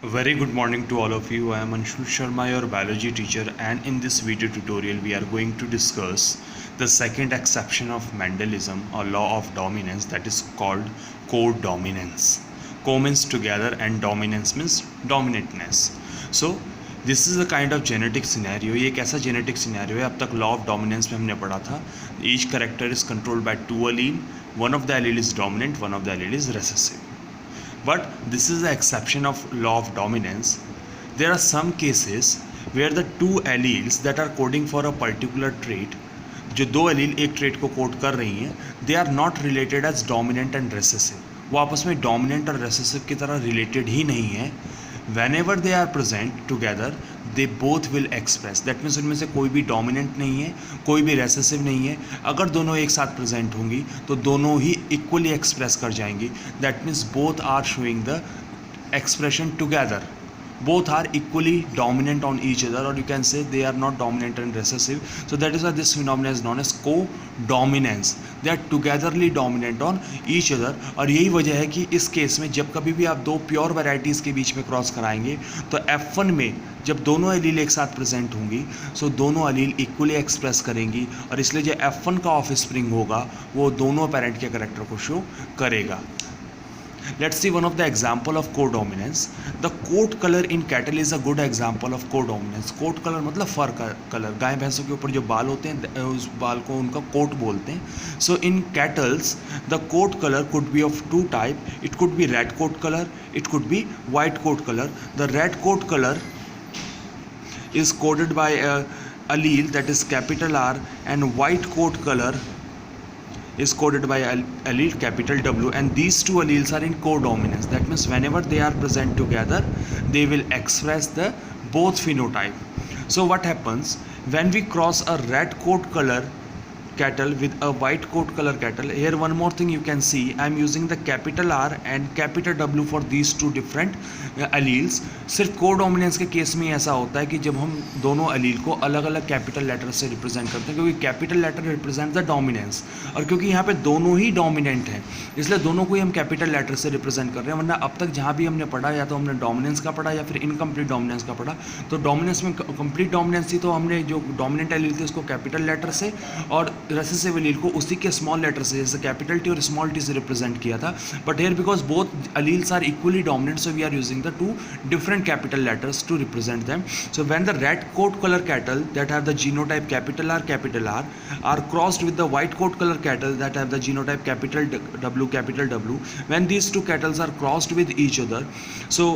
Very good morning to all of you. I am Anshul Sharma, your biology teacher, and in this video tutorial, we are going to discuss the second exception of Mendelism or law of dominance, that is called codominance. Co means together and dominance means dominantness. So this is a kind of genetic scenario. ये एक ऐसा genetic scenario है. अब तक law of dominance में हमने पढ़ा था. Each character is controlled by two allele. One of the allele is dominant, one of the allele is recessive. But this is the exception of law of dominance. There are some cases where the two alleles that are coding for a particular trait, जो दो allele एक trait को code कर रही हैं, they are not related as dominant and recessive. वो आपस में डोमिनेंट और रेसेसिव की तरह रिलेटेड ही नहीं है. whenever they are present together they both will express. that means उनमें से कोई भी डोमिनेंट नहीं है, कोई भी रेसेसिव नहीं है. अगर दोनों एक साथ प्रेजेंट होंगी तो दोनों ही इक्वली एक्सप्रेस कर जाएंगी. That means both are showing the expression together. Both are equally dominant on each other, or you can say they are not dominant and recessive. So that is why this phenomenon is known as co-dominance. They are togetherly dominant on each other. और यही वजह है कि इस case में जब कभी भी आप दो प्योर वैरायटीज़ के बीच में क्रॉस कराएंगे तो F1 में जब दोनों एलील एक साथ प्रेजेंट होंगी सो दोनों एलील इक्वली एक्सप्रेस करेंगी, और इसलिए जो F1 का ऑफ स्प्रिंग होगा वो दोनों पेरेंट के कैरेक्टर को शो करेगा. Let's see one of the example of codominance. The coat color in cattle is a good example of codominance. coat color मतलब फर का कलर. गाय भैंसों के ऊपर जो बाल होते हैं उस बाल को उनका कोट बोलते हैं. So in cattles the coat color could be of two type. It could be red coat color, it could be white coat color. The red coat color is coded by a allele that is capital R, and white coat color is coded by allele capital W, and these two alleles are in codominance. That means whenever they are present together they will express the both phenotype. So what happens when we cross a red coat color cattle with a white coat color cattle? Here one more thing you can see, I am using the capital R and capital W for these two different alleles. सिर्फ codominance के case में ऐसा होता है कि जब हम दोनों अलील को अलग अलग कैपिटल लेटर से रिप्रेजेंट करते हैं, क्योंकि capital letter represent the dominance, और क्योंकि यहाँ पे दोनों ही डोमिनेंट हैं इसलिए दोनों को ही हम कैपिटल लेटर से रिप्रेजेंट कर रहे हैं. वरना अब तक जहाँ भी हमने पढ़ा या तो हमने डोमिनेंस का पढ़ा या फिर इनकम्प्लीट डोमिनेंस का पढ़ा. तो डोमिनेंस में कंप्लीट डोमिनेंस थी तो हमने जो डोमिनेंट एलील थे उसको कैपिटल लेटर से और रेसेसिव एलील को उसी के स्मॉल लेटर से जैसे कैपिटल टी और स्मॉल टी से रिप्रेजेंट किया था. But here because both alleles are equally dominant so we are using the two different capital letters to represent them. So when the red coat color cattle that have the genotype capital R are crossed with the white coat color cattle that have the genotype capital W, when these two cattle are crossed with each other, so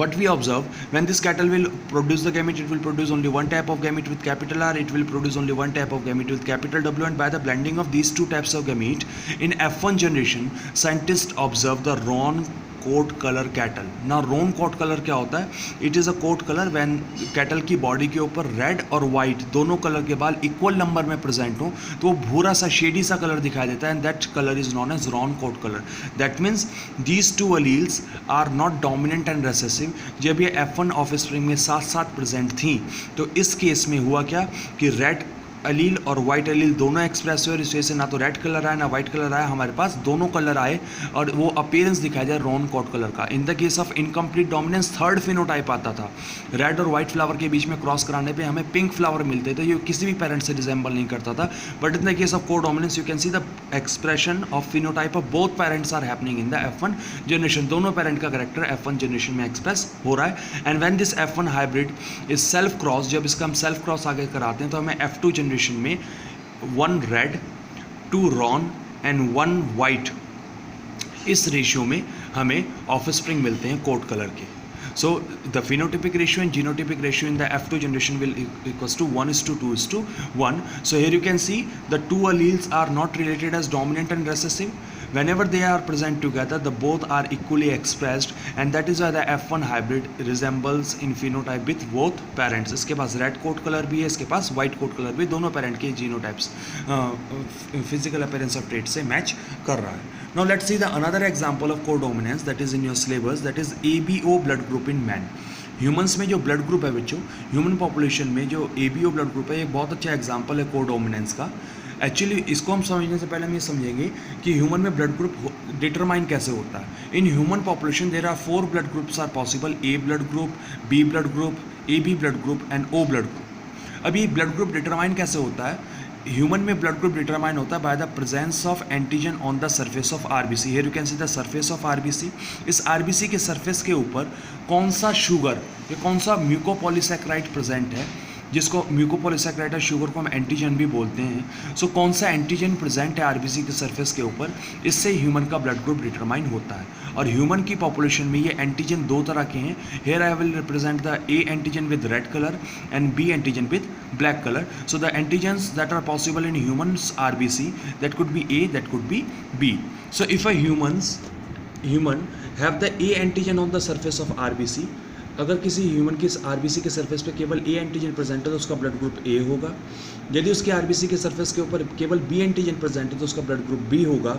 what we observe, when this cattle will produce the gamete, it will produce only one type of gamete with capital R, it will produce only one type of gamete with capital W, and by the blending of these two types of gamete in F1 generation scientists observe the roan coat colour cattle. ना roan coat colour क्या होता है? It is a coat colour when cattle की body के ऊपर red और white दोनों colour के बाल इक्वल नंबर में प्रेजेंट हो तो वो भूरा सा शेडी सा कलर दिखाई देता है, and that colour is known as roan coat colour. That means these two alleles are not dominant and recessive. जब ये F1 ऑफ स्प्रिंग में साथ साथ प्रेजेंट थी तो इस केस में हुआ क्या कि रेड अलील और वाइट अलील दोनों एक्सप्रेस हुए, और इस वजह से ना तो रेड कलर आया ना वाइट कलर आया, हमारे पास दोनों कलर आए और वो अपीयरेंस दिखाई जाए रॉन कोट कलर का. इन the case of incomplete dominance third phenotype आता था. रेड और वाइट फ्लावर के बीच में क्रॉस कराने पे हमें पिंक फ्लावर मिलते थे, ये किसी भी पेरेंट से रिजेंबल नहीं करता था. But in the case of codominance you can see the expression of phenotype of both parents are happening in the F1 generation. दोनों पेरेंट का करेक्टर F1 जनरेशन में एक्सप्रेस हो रहा है. And when this F1 hybrid is self cross, जब इसका हम self cross आगे कराते हैं तो हमें F2 जनरेशन में one red, two roan and one white, इस रेशियो में हमें ऑफस्प्रिंग मिलते हैं कोट कलर के. So the phenotypic ratio and genotypic ratio in the F2 generation will equals to 1:2:1. So here you can see the two alleles are not related as dominant and recessive. Whenever they are present together, the both are equally expressed, and that is why the F1 hybrid resembles in phenotype with both parents. इसके पास red coat color भी है, इसके पास white coat color भी, दोनों parent के genotypes physical appearance of trait से match कर रहा है. Now let's see the another example of codominance that is in your syllabus, that is ABO blood group in man. Humans में जो blood group है बच्चों, ह्यूमन पॉपुलेशन में जो ABO ब्लड ग्रुप है एक बहुत अच्छा एग्जांपल है कोडोमिनेंस का. एक्चुअली इसको हम समझने से पहले हम ये समझेंगे कि ह्यूमन में ब्लड ग्रुप डिटरमाइन कैसे होता है। In human population there are 4 blood groups are possible, A blood group, B blood group, A B blood group and O blood group. अभी ब्लड ग्रुप डिटरमाइन कैसे होता है? ह्यूमन में blood group determine होता है by the presence of antigen on the surface of RBC. Here you can see the surface of RBC. इस RBC के surface के ऊपर कौन सा शुगर या कौन सा म्यूकोपॉलीसैकेराइड प्रेजेंट है, जिसको म्यूकोपॉलीसैकेराइड शुगर को हम एंटीजन भी बोलते हैं। सो कौन सा एंटीजन प्रेजेंट है आरबीसी के सरफेस के ऊपर, इससे ह्यूमन का ब्लड ग्रुप डिटरमाइन होता है। और ह्यूमन की पॉपुलेशन में ये एंटीजन दो तरह के हैं। Here I will represent the A antigen with red colour and B antigen with black color. So the antigens that are possible in humans RBC, that could be A, that could be B. So if a human have the A antigen on the surface of RBC, अगर किसी human की RBC के surface पे केवल A antigen present है तो उसका blood group ए होगा। यदि उसके आरबीसी के सरफेस के ऊपर केवल बी एंटीजन प्रेजेंट है तो उसका ब्लड ग्रुप बी होगा।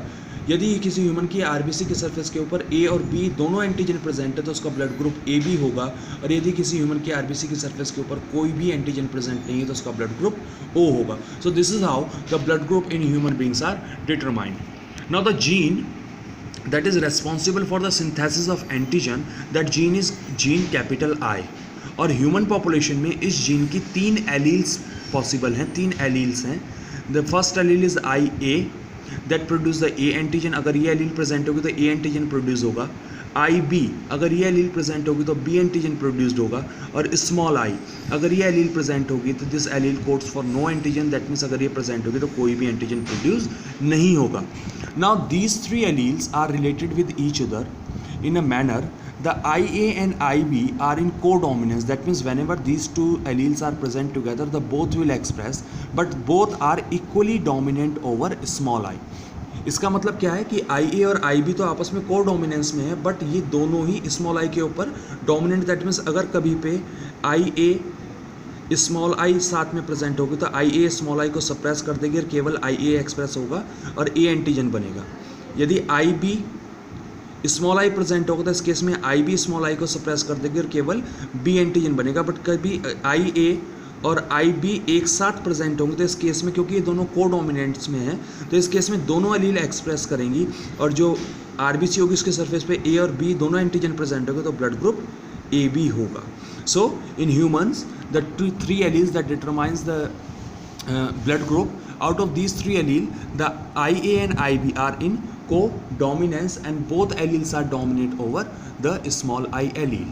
यदि किसी ह्यूमन की आरबीसी के सरफेस के ऊपर ए और बी दोनों एंटीजन प्रेजेंट है तो उसका ब्लड ग्रुप ए बी होगा। और यदि किसी ह्यूमन की आरबीसी के सरफेस के ऊपर कोई भी एंटीजन प्रेजेंट नहीं है तो उसका ब्लड ग्रुप ओ होगा। So this is how the blood group in human beings are determined. Now the gene that is responsible for the synthesis of antigen, that gene is gene capital I। और human population में इस gene की 3 alleles possible हैं, 3 alleles हैं। The first allele is I A that produce the A antigen. अगर ये allele present होगी तो ए एंटीजन प्रोड्यूस होगा। आई बी, अगर ये एलील प्रेजेंट होगी तो बी एंटीजन प्रोड्यूस्ड होगा। और स्मॉल आई, अगर ये एलील प्रेजेंट होगी तो this allele codes for no antigen, that means अगर ये प्रेजेंट होगी तो कोई भी एंटीजन प्रोड्यूस नहीं होगा। Now these 3 alleles are related with each other in a manner the IA and IB are in codominance, that means whenever these 2 alleles are present together the both will express, but both are equally dominant over small I। इसका मतलब क्या है कि IA और IB तो आपस में को डोमिनेंस में है, बट ये दोनों ही स्मॉल आई के ऊपर डोमिनेंट। दैट मीन्स अगर कभी पे IA स्मॉल आई साथ में प्रेजेंट होगी तो IA स्मॉल आई को सप्रेस कर देगी और केवल IA एक्सप्रेस होगा और A एंटीजन बनेगा। यदि IB स्मॉल आई प्रेजेंट होगा तो इस केस में IB स्मॉल आई को सप्रेस कर देगी और केवल B एंटीजन बनेगा। बट कभी IA और IB एक साथ प्रेजेंट होंगे तो इस केस में, क्योंकि ये दोनों कोडोमिनेंट्स में हैं, तो इस केस में दोनों एलील एक्सप्रेस करेंगी और जो आरबीसी होगी उसके सरफेस पे A और B दोनों एंटीजन प्रेजेंट होंगे तो ब्लड ग्रुप AB होगा। So in humans the 3 alleles that determines the blood group, out of these 3 allele the IA and IB are in co-dominance and both alleles are dominant over the small I allele.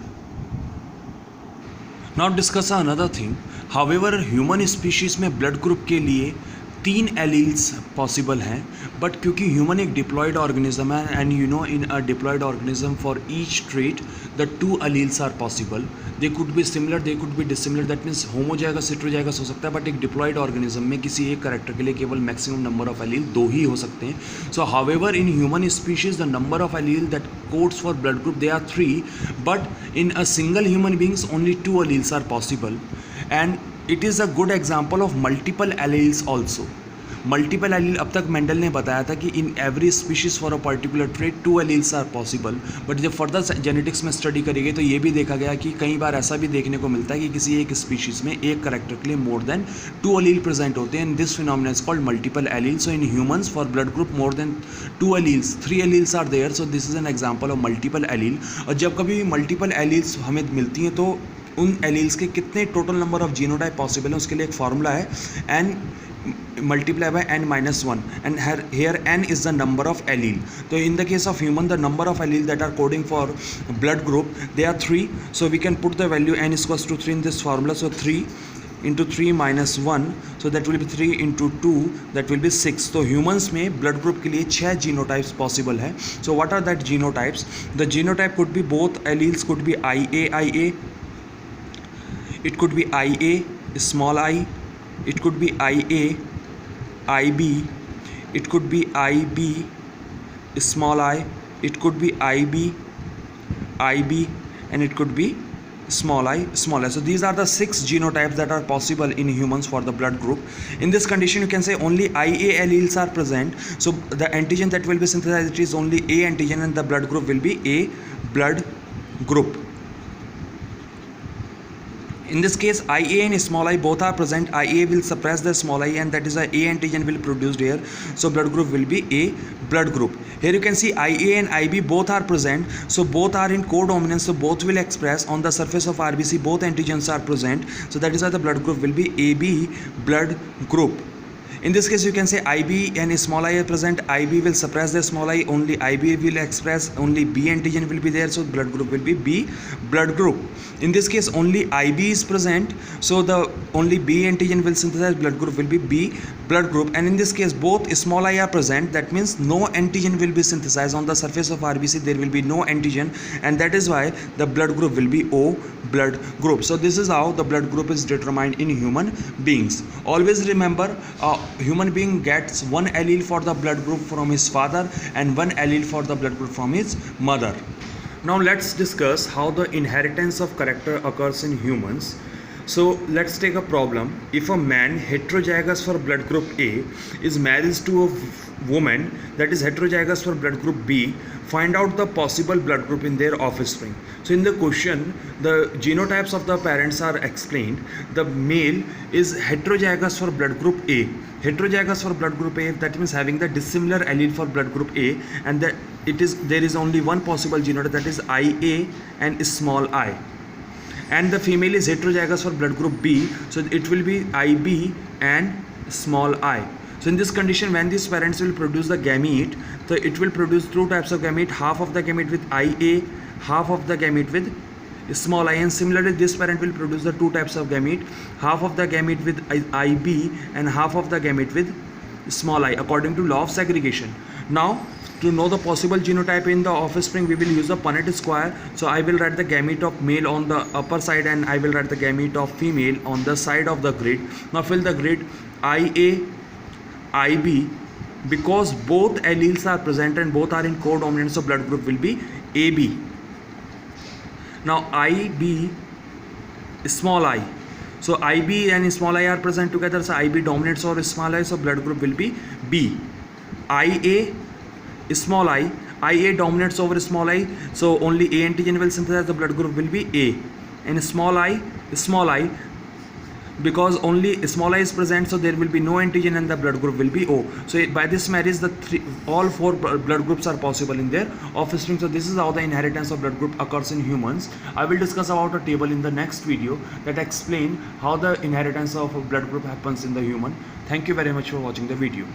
Now discuss another thing. However human species में blood group के लिए 3 alleles possible हैं, but क्योंकि human एक diploid organism है and you know in a diploid organism for each trait the 2 alleles are possible. They could be similar, they could be dissimilar, that means homozygous heterozygous हो सकता है, but एक diploid organism में किसी एक character के लिए केवल मैक्सिमम नंबर ऑफ एलील 2 ही हो सकते हैं। So however in human species the number of allele that codes for blood group they are 3, but in a single human beings only 2 alleles are possible and it is a good example of multiple alleles also। Multiple allele अब तक Mendel ने बताया था कि in every species for a particular trait 2 alleles are possible, but जब further genetics में study करी गई तो ये भी देखा गया कि कई बार ऐसा भी देखने को मिलता है कि किसी एक स्पीशीज में एक करेक्टर के लिए मोर देन 2 एलील प्रेजेंट होते हैं, and this phenomena is called multiple allele. So in humans for blood group more than 2 alleles, 3 alleles are there, so this is an example of multiple allele. और जब कभी multiple alleles हमें मिलती हैं तो उन एलील्स के कितने total number of genotype possible है उसके लिए एक फार्मूला है, N multiply by n-1 and here n is the number of allele. So in the case of human the number of allele that are coding for blood group they are 3, so we can put the value n is equals to 3 in this formula. So 3 into 3 minus 1, so that will be 3 into 2, that will be 6. तो humans में blood group के लिए 6 genotypes possible है. So what are that genotypes? The genotype could be both alleles could be IA, it could be IA small I, it could be IA IB, it could be IB small I, it could be IB and it could be small I small I. So these are the 6 genotypes that are possible in humans for the blood group. In this condition you can say only IA alleles are present, so the antigen that will be synthesized is only A antigen and the blood group will be A blood group. In this case, Ia and small I both are present. Ia will suppress the small I, and that is why A antigen will be produced here. So blood group will be A blood group. Here you can see Ia and Ib both are present. So both are in codominance. So both will express on the surface of RBC. Both antigens are present. So that is why the blood group will be AB blood group. In this case, you can say IB and small I are present. IB will suppress the small I. Only IB will express. Only B antigen will be there. So blood group will be B blood group. In this case, only IB is present. So the only B antigen will synthesize. Blood group will be B blood group. And in this case, both small I are present. That means no antigen will be synthesized on the surface of RBC. There will be no antigen, and that is why the blood group will be O blood group. So this is how the blood group is determined in human beings. Always remember, human being gets one allele for the blood group from his father and one allele for the blood group from his mother. Now let's discuss how the inheritance of character occurs in humans. So let's take a problem. If a man heterozygous for blood group A is married to a woman that is heterozygous for blood group B, find out the possible blood group in their offspring. So in the question, the genotypes of the parents are explained. The male is heterozygous for blood group A. Heterozygous for blood group A, that means having the dissimilar allele for blood group A, and there is only one possible genotype, that is Ia and small I. And the female is heterozygous for blood group B, so it will be IB and small I. So in this condition, when these parents will produce the gamete, so it will produce two types of gamete, half of the gamete with Ia, half of the gamete with small I. And similarly, this parent will produce the two types of gamete, half of the gamete with IB and half of the gamete with small I, according to law of segregation. Now, to know the possible genotype in the offspring, we will use the Punnett square. So I will write the gamete of male on the upper side and I will write the gamete of female on the side of the grid. Now fill the grid. Ia, IB, because both alleles are present and both are in codominance, so blood group will be AB. Now IB, small I. So IB and small I are present together, so IB dominates over small I, so blood group will be B. Ia, small I. Ia dominates over small I, so only A antigen will synthesize, the blood group will be A. And small I, because only small I is present, so there will be no antigen and the blood group will be O. So by this marriage, all four blood groups are possible in their offspring. So this is how the inheritance of blood group occurs in humans. I will discuss about a table in the next video that explain how the inheritance of blood group happens in the human. Thank you very much for watching the video.